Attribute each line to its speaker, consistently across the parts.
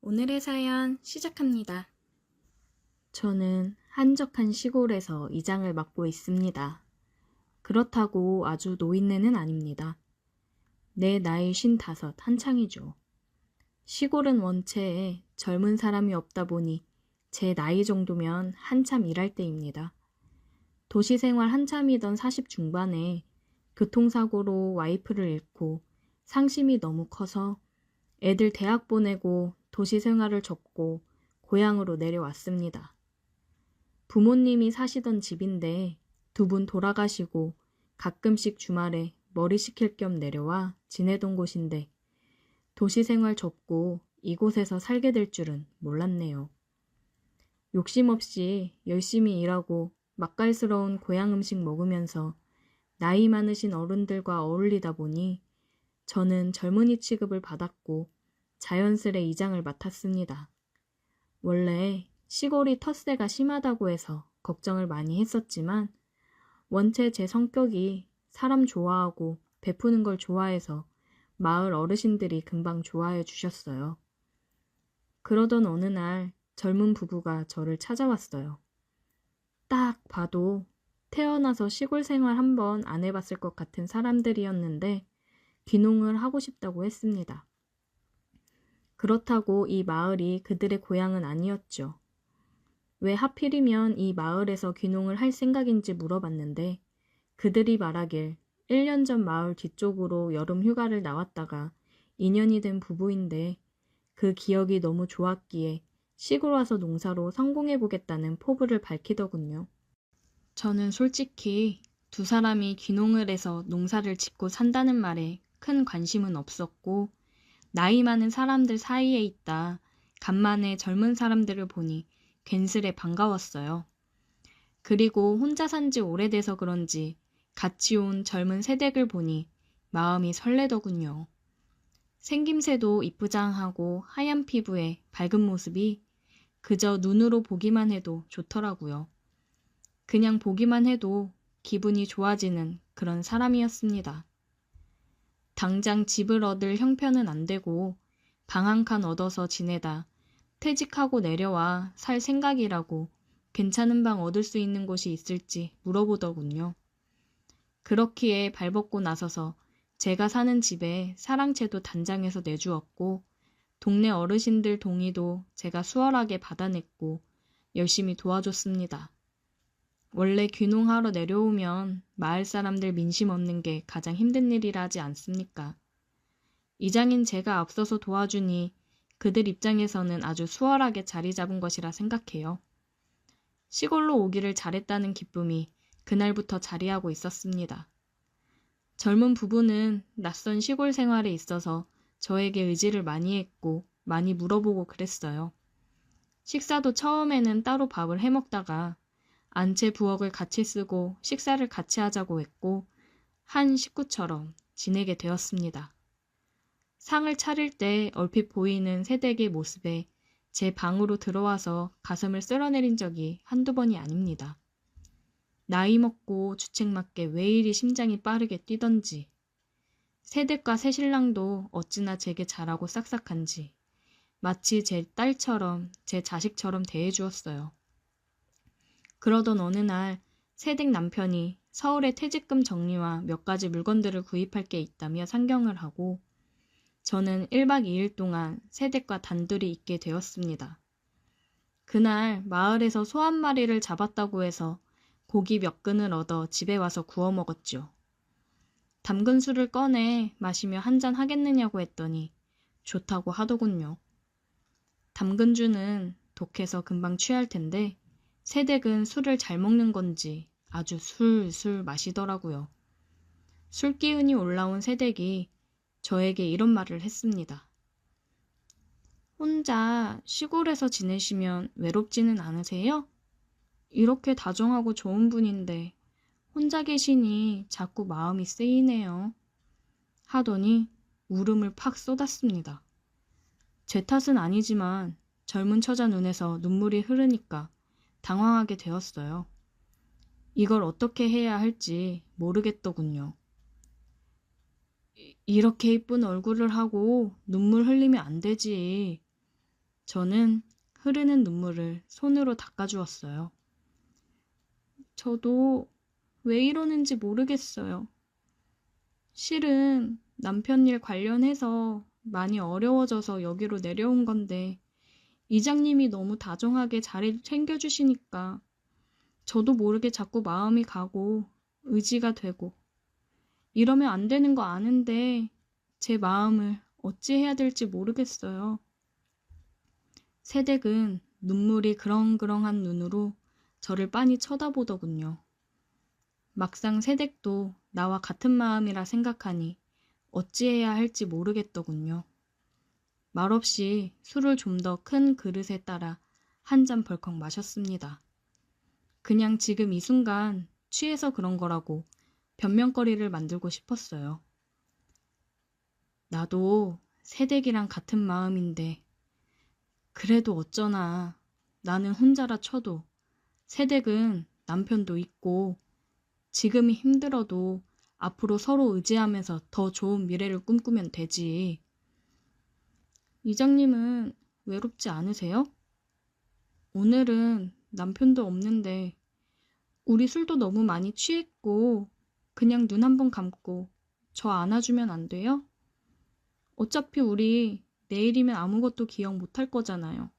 Speaker 1: 오늘의 사연 시작합니다.
Speaker 2: 저는 한적한 시골에서 이장을 맡고 있습니다. 그렇다고 아주 노인네는 아닙니다. 내 나이 55 한창이죠. 시골은 원체 젊은 사람이 없다 보니 제 나이 정도면 한참 일할 때입니다. 도시 생활 한참이던 40 중반에 교통사고로 와이프를 잃고 상심이 너무 커서 애들 대학 보내고 도시 생활을 접고 고향으로 내려왔습니다. 부모님이 사시던 집인데 두 분 돌아가시고 가끔씩 주말에 머리 식힐 겸 내려와 지내던 곳인데 도시 생활 접고 이곳에서 살게 될 줄은 몰랐네요. 욕심 없이 열심히 일하고 맛깔스러운 고향 음식 먹으면서 나이 많으신 어른들과 어울리다 보니 저는 젊은이 취급을 받았고 자연스레 이장을 맡았습니다. 원래 시골이 텃세가 심하다고 해서 걱정을 많이 했었지만 원체 제 성격이 사람 좋아하고 베푸는 걸 좋아해서 마을 어르신들이 금방 좋아해 주셨어요. 그러던 어느 날 젊은 부부가 저를 찾아왔어요. 딱 봐도 태어나서 시골 생활 한번 안 해봤을 것 같은 사람들이었는데 귀농을 하고 싶다고 했습니다. 그렇다고 이 마을이 그들의 고향은 아니었죠. 왜 하필이면 이 마을에서 귀농을 할 생각인지 물어봤는데 그들이 말하길 1년 전 마을 뒤쪽으로 여름 휴가를 나왔다가 2년이 된 부부인데 그 기억이 너무 좋았기에 시골 와서 농사로 성공해보겠다는 포부를 밝히더군요. 저는 솔직히 두 사람이 귀농을 해서 농사를 짓고 산다는 말에 큰 관심은 없었고 나이 많은 사람들 사이에 있다 간만에 젊은 사람들을 보니 괜스레 반가웠어요. 그리고 혼자 산지 오래돼서 그런지 같이 온 젊은 새댁을 보니 마음이 설레더군요. 생김새도 이쁘장하고 하얀 피부에 밝은 모습이 그저 눈으로 보기만 해도 좋더라고요. 그냥 보기만 해도 기분이 좋아지는 그런 사람이었습니다. 당장 집을 얻을 형편은 안 되고 방 한 칸 얻어서 지내다 퇴직하고 내려와 살 생각이라고 괜찮은 방 얻을 수 있는 곳이 있을지 물어보더군요. 그렇기에 발벗고 나서서 제가 사는 집에 사랑채도 단장해서 내주었고 동네 어르신들 동의도 제가 수월하게 받아냈고 열심히 도와줬습니다. 원래 귀농하러 내려오면 마을 사람들 민심 얻는 게 가장 힘든 일이라 하지 않습니까? 이장인 제가 앞서서 도와주니 그들 입장에서는 아주 수월하게 자리 잡은 것이라 생각해요. 시골로 오기를 잘했다는 기쁨이 그날부터 자리하고 있었습니다. 젊은 부부는 낯선 시골 생활에 있어서 저에게 의지를 많이 했고 많이 물어보고 그랬어요. 식사도 처음에는 따로 밥을 해먹다가 안채 부엌을 같이 쓰고 식사를 같이 하자고 했고 한 식구처럼 지내게 되었습니다. 상을 차릴 때 얼핏 보이는 새댁의 모습에 제 방으로 들어와서 가슴을 쓸어내린 적이 한두 번이 아닙니다. 나이 먹고 주책맞게 왜 이리 심장이 빠르게 뛰던지 새댁과 새신랑도 어찌나 제게 잘하고 싹싹한지 마치 제 딸처럼 제 자식처럼 대해주었어요. 그러던 어느 날 새댁 남편이 서울에 퇴직금 정리와 몇 가지 물건들을 구입할 게 있다며 상경을 하고 저는 1박 2일 동안 새댁과 단둘이 있게 되었습니다. 그날 마을에서 소 한 마리를 잡았다고 해서 고기 몇 근을 얻어 집에 와서 구워 먹었죠. 담근 술을 꺼내 마시며 한잔 하겠느냐고 했더니 좋다고 하더군요. 담근 주는 독해서 금방 취할 텐데 새댁은 술을 잘 먹는 건지 아주 술술 마시더라고요. 술 기운이 올라온 새댁이 저에게 이런 말을 했습니다. 혼자 시골에서 지내시면 외롭지는 않으세요? 이렇게 다정하고 좋은 분인데 혼자 계시니 자꾸 마음이 쓰이네요. 하더니 울음을 팍 쏟았습니다. 제 탓은 아니지만 젊은 처자 눈에서 눈물이 흐르니까 당황하게 되었어요. 이걸 어떻게 해야 할지 모르겠더군요. 이렇게 이쁜 얼굴을 하고 눈물 흘리면 안 되지. 저는 흐르는 눈물을 손으로 닦아주었어요. 저도 왜 이러는지 모르겠어요. 실은 남편 일 관련해서 많이 어려워져서 여기로 내려온 건데 이장님이 너무 다정하게 잘 챙겨주시니까 저도 모르게 자꾸 마음이 가고 의지가 되고 이러면 안 되는 거 아는데 제 마음을 어찌 해야 될지 모르겠어요. 새댁은 눈물이 그렁그렁한 눈으로 저를 빤히 쳐다보더군요. 막상 새댁도 나와 같은 마음이라 생각하니 어찌해야 할지 모르겠더군요. 말없이 술을 좀 더 큰 그릇에 따라 한 잔 벌컥 마셨습니다. 그냥 지금 이 순간 취해서 그런 거라고 변명거리를 만들고 싶었어요. 나도 새댁이랑 같은 마음인데 그래도 어쩌나 나는 혼자라 쳐도 새댁은 남편도 있고 지금이 힘들어도 앞으로 서로 의지하면서 더 좋은 미래를 꿈꾸면 되지. 이장님은 외롭지 않으세요? 오늘은 남편도 없는데 우리 술도 너무 많이 취했고 그냥 눈 한 번 감고 저 안아주면 안 돼요? 어차피 우리 내일이면 아무것도 기억 못할 거잖아요.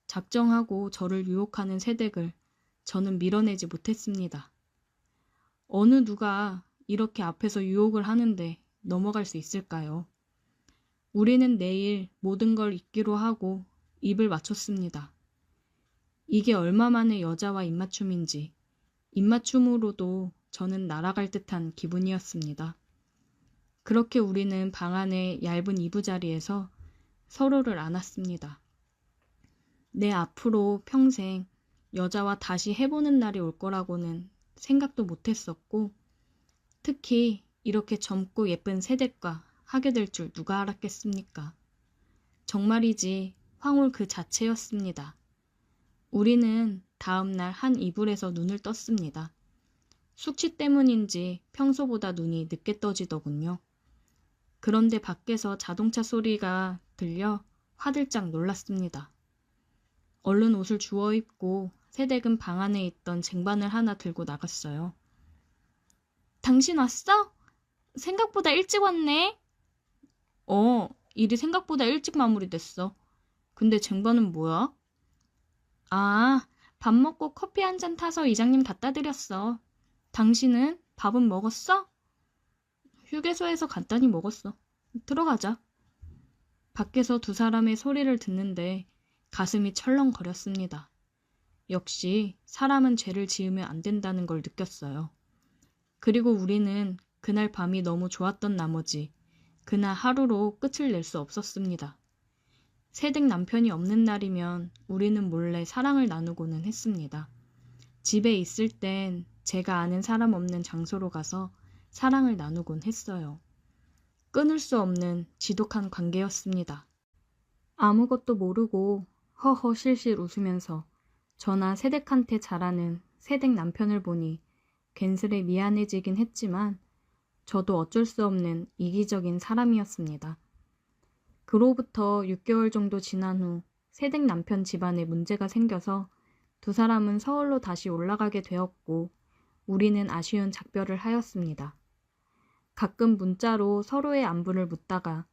Speaker 2: 작정하고 저를 유혹하는 새댁을 저는 밀어내지 못했습니다. 어느 누가 이렇게 앞에서 유혹을 하는데 넘어갈 수 있을까요? 우리는 내일 모든 걸 잊기로 하고 입을 맞췄습니다. 이게 얼마만의 여자와 입맞춤인지 입맞춤으로도 저는 날아갈 듯한 기분이었습니다. 그렇게 우리는 방 안의 얇은 이부자리에서 서로를 안았습니다. 내 앞으로 평생 여자와 다시 해보는 날이 올 거라고는 생각도 못했었고 특히 이렇게 젊고 예쁜 새댁과 하게 될 줄 누가 알았겠습니까? 정말이지 황홀 그 자체였습니다. 우리는 다음날 한 이불에서 눈을 떴습니다. 숙취 때문인지 평소보다 눈이 늦게 떠지더군요. 그런데 밖에서 자동차 소리가 들려 화들짝 놀랐습니다. 얼른 옷을 주워 입고 새댁은 방 안에 있던 쟁반을 하나 들고 나갔어요. 당신 왔어? 생각보다 일찍 왔네. 일이 생각보다 일찍 마무리됐어. 근데 쟁반은 뭐야? 아, 밥 먹고 커피 한 잔 타서 이장님 갖다 드렸어. 당신은 밥은 먹었어? 휴게소에서 간단히 먹었어. 들어가자. 밖에서 두 사람의 소리를 듣는데 가슴이 철렁거렸습니다. 역시 사람은 죄를 지으면 안 된다는 걸 느꼈어요. 그리고 우리는 그날 밤이 너무 좋았던 나머지 그날 하루로 끝을 낼 수 없었습니다. 새댁 남편이 없는 날이면 우리는 몰래 사랑을 나누고는 했습니다. 집에 있을 땐 제가 아는 사람 없는 장소로 가서 사랑을 나누곤 했어요. 끊을 수 없는 지독한 관계였습니다. 아무것도 모르고 허허 실실 웃으면서 저나 새댁한테 잘하는 새댁 남편을 보니 괜스레 미안해지긴 했지만 저도 어쩔 수 없는 이기적인 사람이었습니다. 그로부터 6개월 정도 지난 후 새댁 남편 집안에 문제가 생겨서 두 사람은 서울로 다시 올라가게 되었고 우리는 아쉬운 작별을 하였습니다. 가끔 문자로 서로의 안부를 묻다가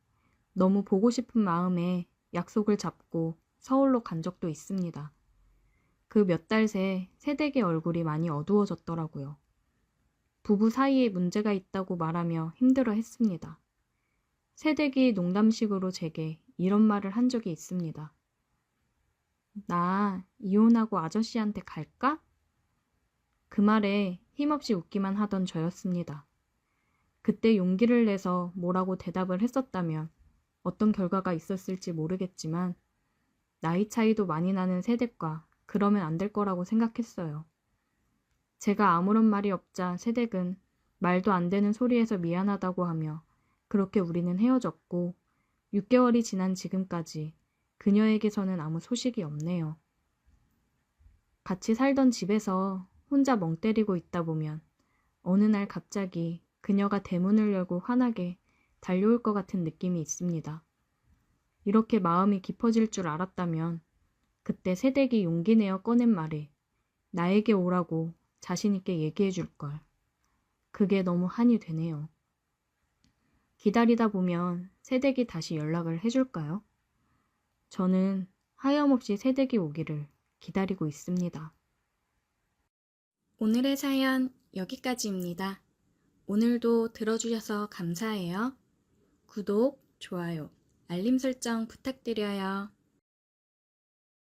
Speaker 2: 너무 보고 싶은 마음에 약속을 잡고 서울로 간 적도 있습니다. 그 몇 달 새 새댁의 얼굴이 많이 어두워졌더라고요. 부부 사이에 문제가 있다고 말하며 힘들어 했습니다. 새댁이 농담식으로 제게 이런 말을 한 적이 있습니다. 나 이혼하고 아저씨한테 갈까? 그 말에 힘없이 웃기만 하던 저였습니다. 그때 용기를 내서 뭐라고 대답을 했었다면 어떤 결과가 있었을지 모르겠지만 나이 차이도 많이 나는 새댁과 그러면 안 될 거라고 생각했어요. 제가 아무런 말이 없자 새댁은 말도 안 되는 소리에서 미안하다고 하며 그렇게 우리는 헤어졌고 6개월이 지난 지금까지 그녀에게서는 아무 소식이 없네요. 같이 살던 집에서 혼자 멍 때리고 있다 보면 어느 날 갑자기 그녀가 대문을 열고 환하게 달려올 것 같은 느낌이 있습니다. 이렇게 마음이 깊어질 줄 알았다면 그때 새댁이 용기 내어 꺼낸 말에 나에게 오라고 자신있게 얘기해 줄 걸. 그게 너무 한이 되네요. 기다리다 보면 새댁이 다시 연락을 해줄까요? 저는 하염없이 새댁이 오기를 기다리고 있습니다.
Speaker 1: 오늘의 사연 여기까지입니다. 오늘도 들어주셔서 감사해요. 구독, 좋아요, 알림 설정 부탁드려요.